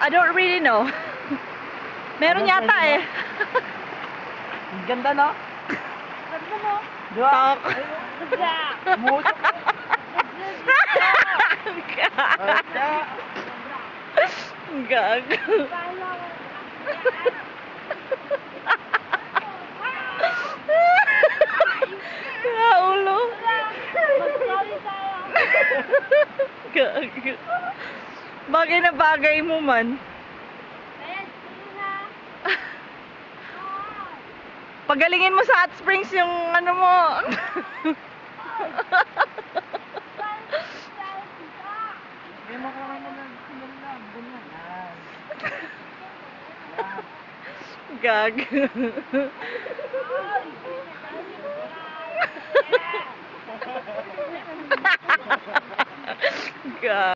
I don't really know. Meron yata eh. Ang ganda, no? Ganda mo. Di ba? Talk. Musok. Gag. Ulo. Mag-sorry tayo. Gag. Bagay na bagay mo man. Ayan, sige na. Pagalingin mo sa hot springs yung ano mo. May makakamay mo lang. Ganyan. Gag. Gag.